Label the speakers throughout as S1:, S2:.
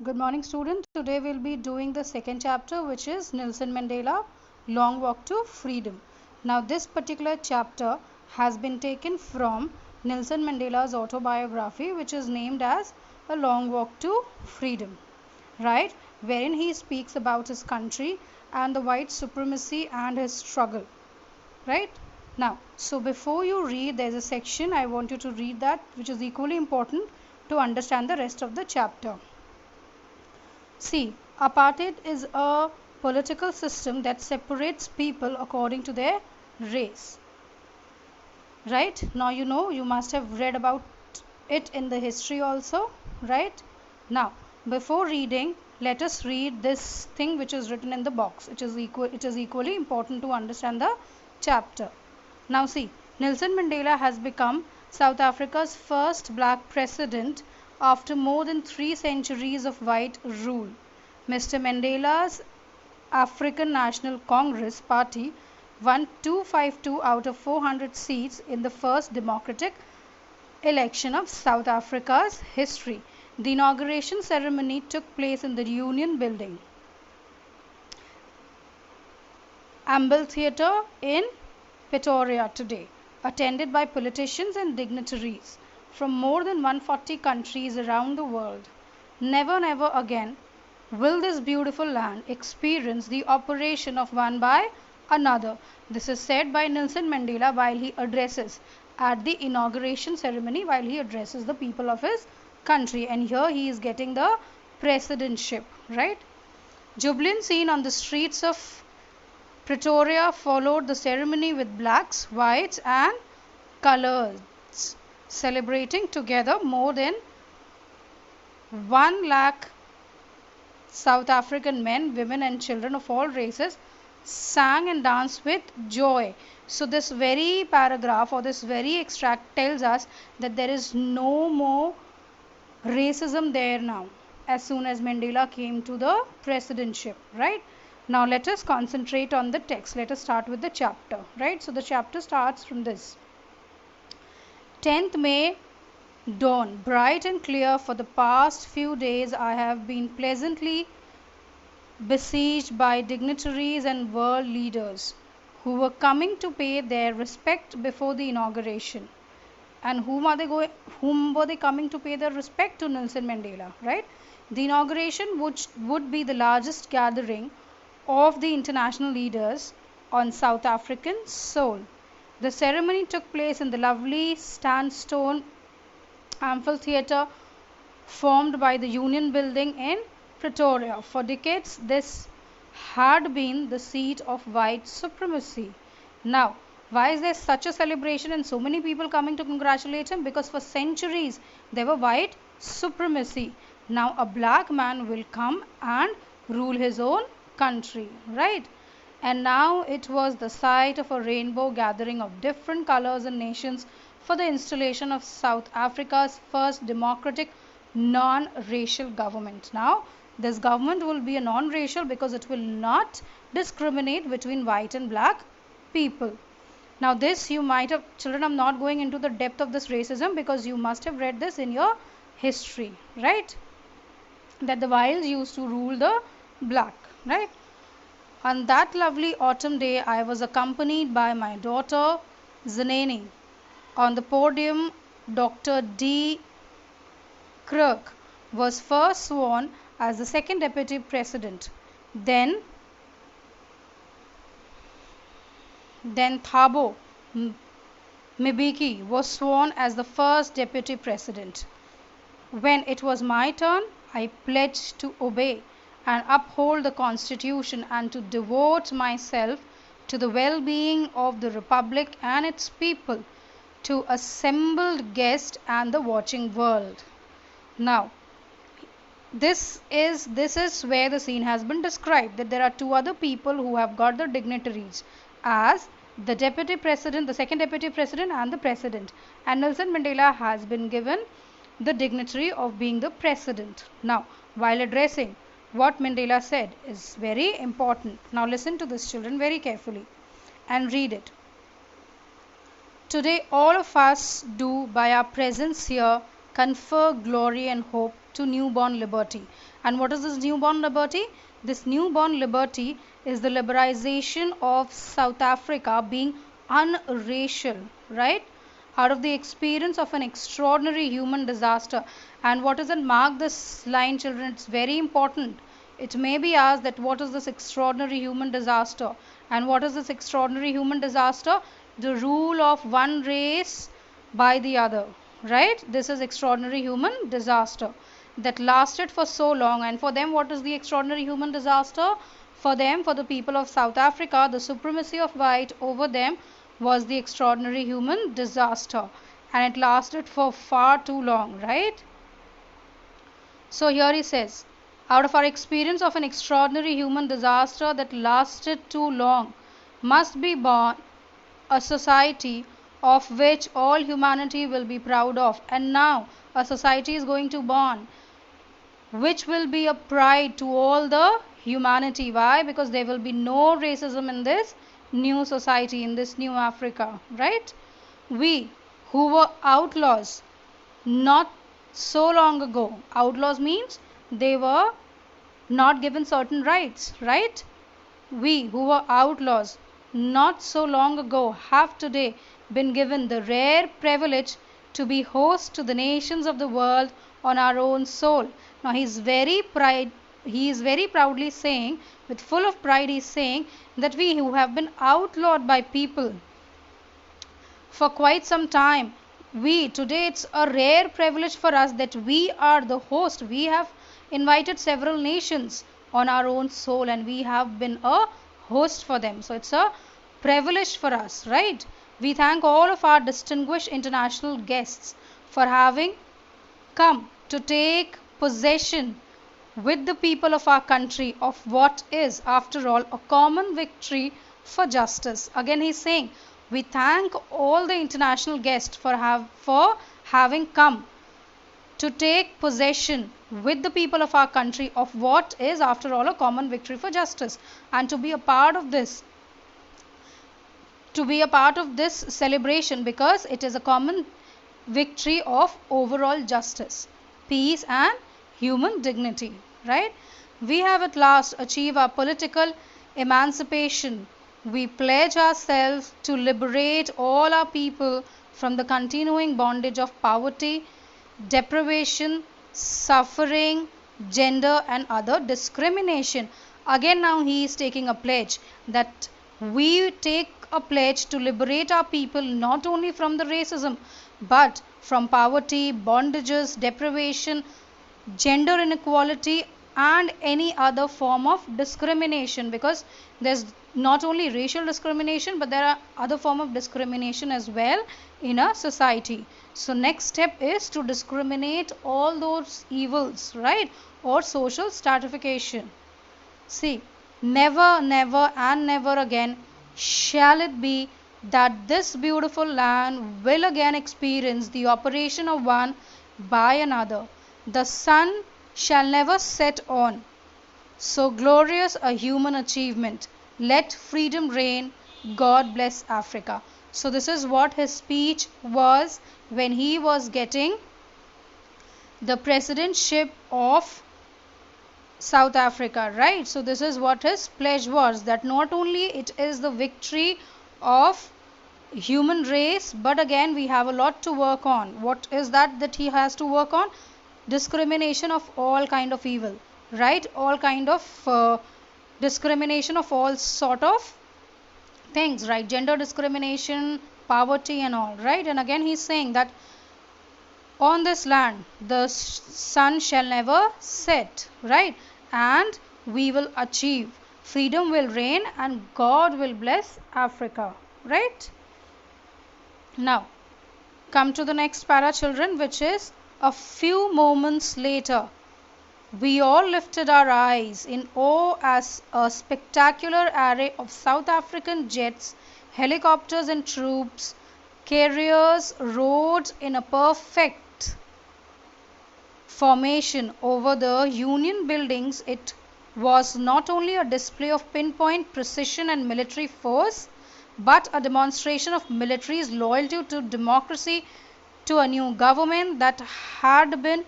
S1: Good morning, student. Today we'll be doing the second chapter, which is Nelson Mandela, Long Walk to Freedom. Now, this particular chapter has been taken from Nelson Mandela's autobiography, which is named as A Long Walk to Freedom, right? Wherein he speaks about his country and the white supremacy and his struggle, right? Now, so before you read, there's a section I want you to read that, which is equally important to understand the rest of the chapter. See, apartheid is a political system that separates people according to their race. Right? Now you know, you must have read about it in the history also, right? Now, before reading, let us read this thing which is written in the box. It is equally important to understand the chapter. Now see, Nelson Mandela has become South Africa's first black president after more than 3 centuries of white rule. Mr. Mandela's African National Congress Party won 252 out of 400 seats in the first democratic election of South Africa's history. The inauguration ceremony took place in the Union Building, Amphitheatre in Pretoria today, attended by politicians and dignitaries from more than 140 countries around the world. Never, never again will this beautiful land experience the operation of one by another. This is said by Nelson Mandela while he addresses at the inauguration ceremony, while he addresses the people of his country, and here he is getting the presidentship, right? Jubilant scene on the streets of Pretoria followed the ceremony with blacks, whites and colors celebrating together. More than 1 lakh South African men, women and children of all races sang and danced with joy. So this very paragraph or this very extract tells us that there is no more racism there now as soon as Mandela came to the presidentship, right? Now let us concentrate on the text. Let us start with the chapter, right? So the chapter starts from this. 10th May dawn, bright and clear. For the past few days I have been pleasantly besieged by dignitaries and world leaders who were coming to pay their respect before the inauguration. And whom were they coming to pay their respect to? Nelson Mandela, right? The inauguration would be the largest gathering of the international leaders on South African soil. The ceremony took place in the lovely sandstone amphitheatre formed by the Union Building in Pretoria. For decades, this had been the seat of white supremacy. Now, why is there such a celebration and so many people coming to congratulate him? Because for centuries there were white supremacy. Now a black man will come and rule his own country, right? And now it was the site of a rainbow gathering of different colors and nations for the installation of South Africa's first democratic non-racial government. Now this government will be a non-racial because it will not discriminate between white and black people. Now this you might have, children, I'm not going into the depth of this racism because you must have read this in your history, right? That the whites used to rule the black, right? On that lovely autumn day, I was accompanied by my daughter Zaneni. On the podium, Dr. D. Kirk was first sworn as the second deputy president. Then Thabo Mbeki was sworn as the first deputy president. When it was my turn, I pledged to obey and uphold the Constitution and to devote myself to the well-being of the Republic and its people, to assembled guests and the watching world. Now, this is where the scene has been described, that there are two other people who have got the dignitaries as the deputy president, the second deputy president and the president. And Nelson Mandela has been given the dignitary of being the president. Now, while addressing, what Mandela said is very important. Now listen to this, children, very carefully and read it. Today all of us do, by our presence here, confer glory and hope to newborn liberty. And what is this newborn liberty? This newborn liberty is the liberalization of South Africa being unracial, right? Out of the experience of an extraordinary human disaster. And what does it mark this line, children? It's very important. It may be asked that what is this extraordinary human disaster? And what is this extraordinary human disaster? The rule of one race by the other, right? This is extraordinary human disaster that lasted for so long. And for them, what is the extraordinary human disaster? For them, for the people of South Africa, the supremacy of white over them was the extraordinary human disaster, and it lasted for far too long, right? So here he says, out of our experience of an extraordinary human disaster that lasted too long must be born a society of which all humanity will be proud of. And now a society is going to born which will be a pride to all the humanity. Why? Because there will be no racism in this new society, in this new Africa, right? We who were outlaws not so long ago, outlaws means they were not given certain rights, right? We who were outlaws not so long ago have today been given the rare privilege to be host to the nations of the world on our own soil. Now he is very proudly saying, with full of pride he is saying that we who have been outlawed by people for quite some time, we today, it's a rare privilege for us that we are the host. We have invited several nations on our own soul and we have been a host for them. So it's a privilege for us, right? We thank all of our distinguished international guests for having come to take possession with the people of our country of what is, after all, a common victory for justice. Again, he's saying, we thank all the international guests for having come to take possession with the people of our country of what is, after all, a common victory for justice, and to be a part of this celebration, because it is a common victory of overall justice, peace and human dignity, right? We have at last achieved our political emancipation. We pledge ourselves to liberate all our people from the continuing bondage of poverty, deprivation, suffering, gender and other discrimination. Again, now he is taking a pledge that we take a pledge to liberate our people not only from the racism but from poverty, bondages, deprivation, gender inequality and any other form of discrimination, because there's not only racial discrimination but there are other form of discrimination as well in a society. So next step is to discriminate all those evils, right, or social stratification. See, never, never and never again shall it be that this beautiful land will again experience the operation of one by another. The sun shall never set on so glorious a human achievement. Let freedom reign. God bless Africa. So this is what his speech was when he was getting the presidentship of South Africa, right? So this is what his pledge was, that not only it is the victory of human race, but again we have a lot to work on. What is that he has to work on? Discrimination of all kind of evil, right? All kind of discrimination of all sort of things, right? Gender discrimination, poverty and all, right? And again he's saying that on this land the sun shall never set, right? And we will achieve, freedom will reign and God will bless Africa, right? Now come to the next para, children, which is a few moments later. We all lifted our eyes in awe as a spectacular array of South African jets, helicopters and troops carriers rode in a perfect formation over the Union buildings. It was not only a display of pinpoint precision and military force, but a demonstration of military's loyalty to democracy, to a new government that had been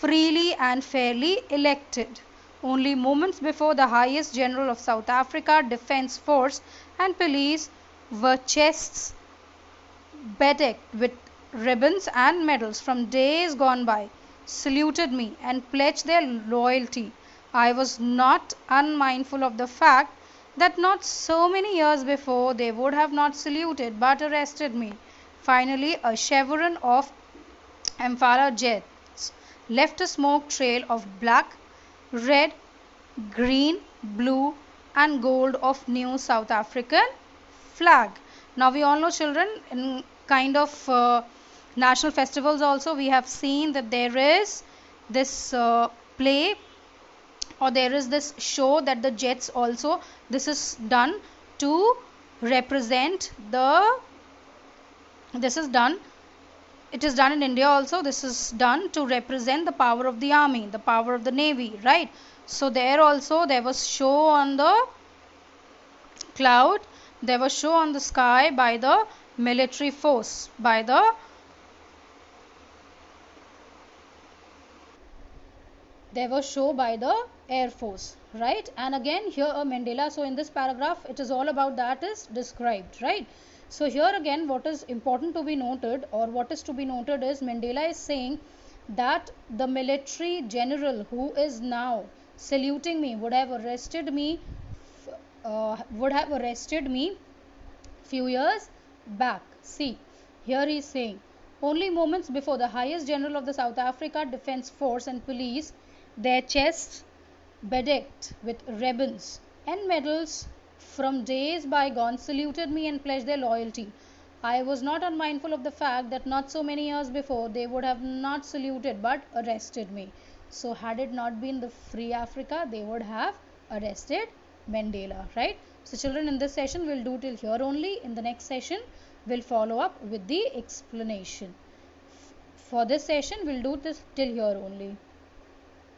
S1: freely and fairly elected. Only moments before, the highest general of South Africa Defence Force and police were chests bedecked with ribbons and medals from days gone by, saluted me and pledged their loyalty. I was not unmindful of the fact that not so many years before they would have not saluted but arrested me. Finally, a chevron of Amphara jets left a smoke trail of black, red, green, blue, and gold of new South African flag. Now we all know, children, in kind of national festivals also we have seen that there is this play, or there is this show that the jets also, this is done to represent the, this is done, it is done in India also, this is done to represent the power of the army, the power of the navy, right? So there also there was show on the cloud, there was show on the sky by the military force, by the there was show by the air force, right? And again here a Mandela, so in this paragraph it is all about that is described, right? So here again what is important to be noted, or what is to be noted, is Mandela is saying that the military general who is now saluting me would have arrested me few years back. See, here he is saying, only moments before, the highest general of the South Africa Defence Force and police, their chests bedecked with ribbons and medals from days bygone, saluted me and pledged their loyalty. I was not unmindful of the fact that not so many years before they would have not saluted but arrested me. So had it not been the free Africa, they would have arrested Mandela, right? So children, in this session we'll do till here only. In the next session we'll follow up with the explanation. For this session we'll do this till here only.